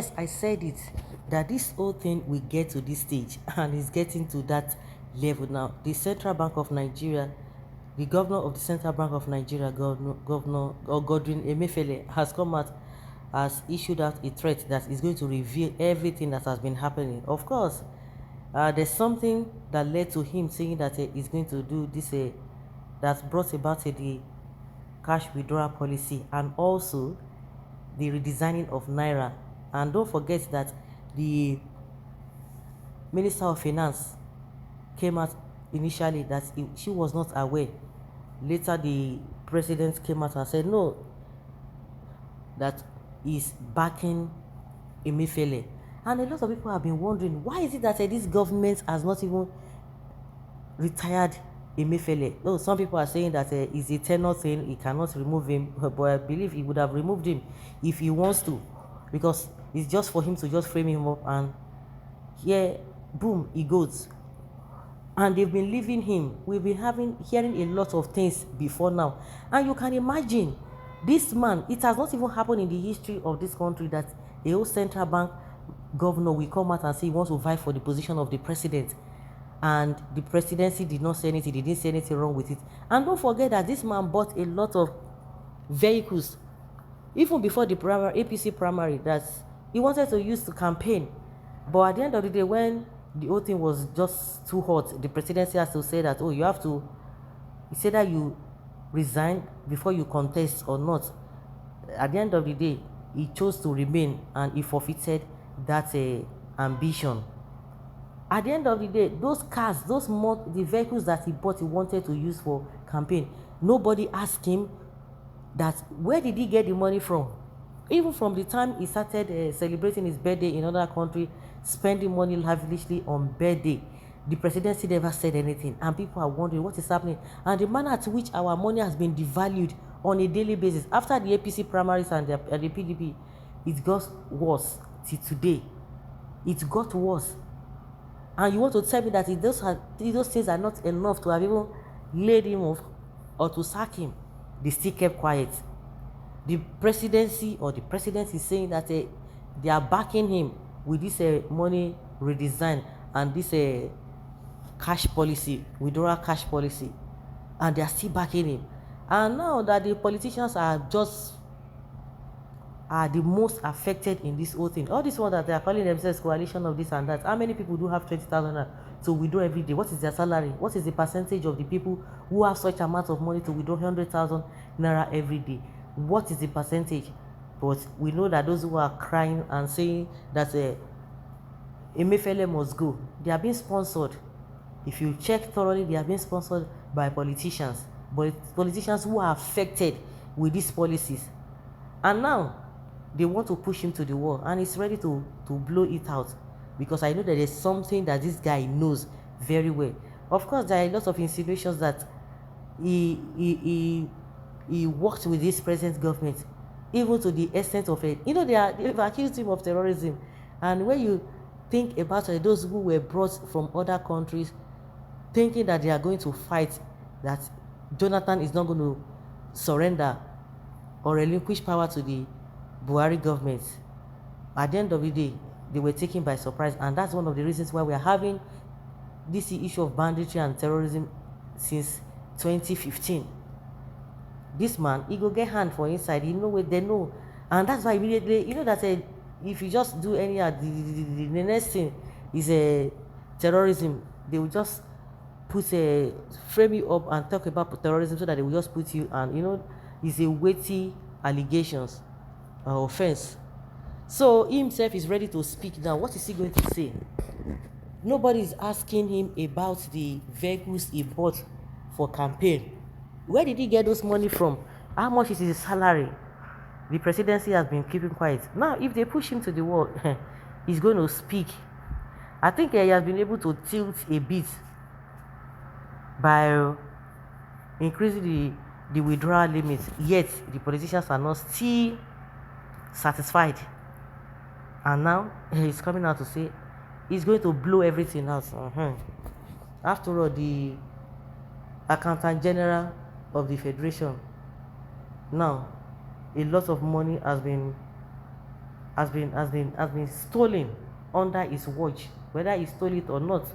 Yes, I said it, that this whole thing will get to this stage and it's getting to that level now. The Central Bank of Nigeria, the governor of the Central Bank of Nigeria, Governor or Godwin Emefiele, has come out, has issued out a threat that is going to reveal everything that has been happening. Of course, there's something that led to him saying that he's going to do this, that brought about the cash withdrawal policy and also the redesigning of Naira. And don't forget that the Minister of Finance came out initially that she was not aware. Later, the president came out and said, no, that is backing Emefiele. And a lot of people have been wondering, why is it that this government has not even retired Emefiele? No, some people are saying that it's a tenure thing, he cannot remove him, but I believe he would have removed him if he wants to, because it's just for him to just frame him up, and here, boom, he goes. And they've been leaving him. We've been hearing a lot of things before now, and you can imagine this man. It has not even happened in the history of this country that a whole central bank governor will come out and say he wants to vie for the position of the president, and the presidency did not say anything. They didn't say anything wrong with it. And don't forget that this man bought a lot of vehicles even before the APC primary that he wanted to use to campaign. But at the end of the day, when the whole thing was just too hot, the presidency has to say that, oh, you have to, say that you resign before you contest or not. At the end of the day, he chose to remain and he forfeited that ambition. At the end of the day, those cars, the vehicles that he bought, he wanted to use for campaign, nobody asked him that where did he get the money from. Even from the time he started celebrating his birthday in another country, spending money lavishly on birthday, the presidency never said anything, and people are wondering what is happening. And the manner to which our money has been devalued on a daily basis after the APC primaries and the PDP, it got worse till today. It got worse. And you want to tell me that those things are not enough to have even laid him off or to sack him? They still kept quiet. The presidency or the president is saying that they are backing him with this money redesign and this cash policy, withdrawal cash policy, and they are still backing him. And now that the politicians are the most affected in this whole thing, all this one that they are calling themselves coalition of this and that, how many people do have 20,000 to withdraw every day? What is their salary? What is the percentage of the people who have such amount of money to withdraw 100,000 naira every day? What is the percentage? But we know that those who are crying and saying that Emefiele must go, they are being sponsored. If you check thoroughly, they are being sponsored by politicians, but politicians who are affected with these policies. And now they want to push him to the wall, and he's ready to blow it out, because I know that there's something that this guy knows very well. Of course, there are a lot of insinuations that he worked with this present government, even to the extent of it. They've accused him of terrorism, and when you think about those who were brought from other countries, thinking that they are going to fight, that Jonathan is not going to surrender or relinquish power to the Buhari government, at the end of the day, they were taken by surprise. And that's one of the reasons why we are having this issue of banditry and terrorism since 2015. This man, he go get hand for inside, what they know. And that's why immediately, that if you just do any of the next thing is a terrorism, they will just frame you up and talk about terrorism, so that they will just put you, and it's a weighty allegations or offense. So he himself is ready to speak now. What is he going to say? Nobody is asking him about the vehicles he bought for campaign. Where did he get those money from? How much is his salary? The presidency has been keeping quiet. Now, if they push him to the wall, he's going to speak. I think he has been able to tilt a bit by increasing the withdrawal limit. Yet, the politicians are not still satisfied. And now, he's coming out to say he's going to blow everything out. After all, the Accountant General of the Federation, now, a lot of money has been has been stolen under his watch. Whether he stole it or not,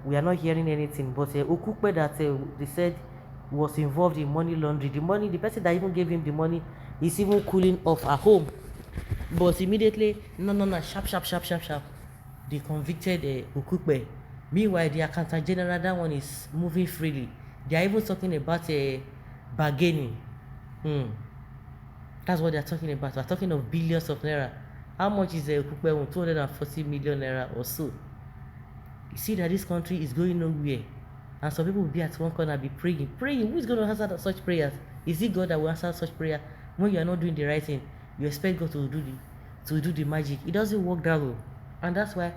we are not hearing anything. But Okupe that they said was involved in money laundering. The person that even gave him the money is even cooling off at home. But immediately, no, sharp, sharp, sharp, sharp, sharp. They convicted Okupe. Meanwhile, the accountant general, that one is moving freely. They are even talking about bargaining. That's what they are talking about. We're talking of billions of naira. How much is Okupe? 240 million naira or so. You see that this country is going nowhere. And some people will be at one corner be praying. Praying. Who is going to answer such prayers? Is it God that will answer such prayer? When you are not doing the right thing, you expect God to do the magic. It doesn't work that way. And that's why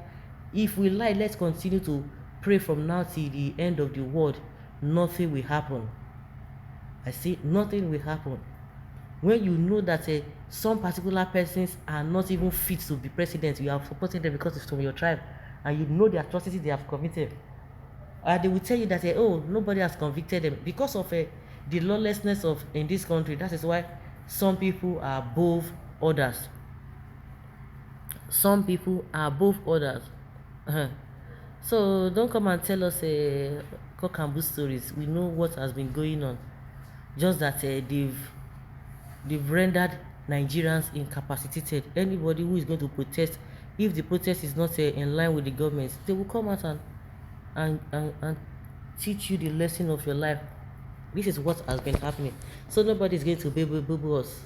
if we lie, let's continue to pray from now till the end of the world. Nothing will happen. I say nothing will happen. When you know that some particular persons are not even fit to be president, you are supporting them because it's from your tribe, and you know the atrocity they have committed, and they will tell you that oh, nobody has convicted them because of the lawlessness of in this country. That is why some people are above others. Some people are above others. So don't come and tell us cock and bull stories. We know what has been going on. Just that they've rendered Nigerians incapacitated. Anybody who is going to protest, if the protest is not in line with the government, they will come out and teach you the lesson of your life. This is what has been happening. So nobody is going to boo us.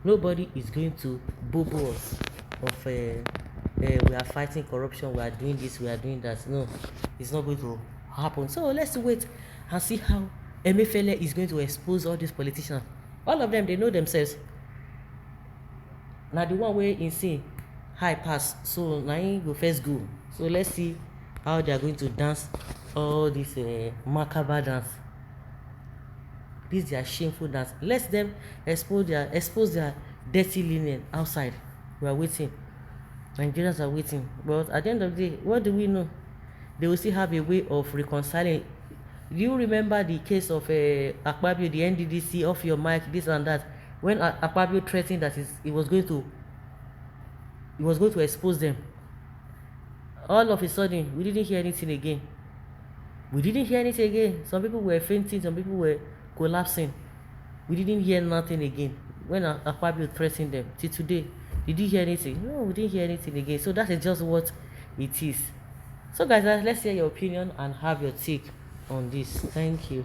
Nobody is going to boo us of we are fighting corruption, we are doing this, we are doing that. No, it's not going to happen. So let's wait and see how Emefiele is going to expose all these politicians. All of them, they know themselves. Now the one way in see high pass, so now he go first go. So let's see how they are going to dance all this macabre dance. This is their shameful dance. Let them expose their dirty linen outside. We are waiting. Nigerians are waiting. But at the end of the day, what do we know? They will still have a way of reconciling. Do you remember the case of Akpabio, the NDDC, off your mic, this and that, when Akpabio threatened that he was going to expose them? All of a sudden, we didn't hear anything again. Some people were fainting, some people were collapsing. We didn't hear nothing again when Akpabio threatened them. Till today, did you hear anything? No, we didn't hear anything again. So that is just what it is. So guys, let's hear your opinion and have your take on this. Thank you.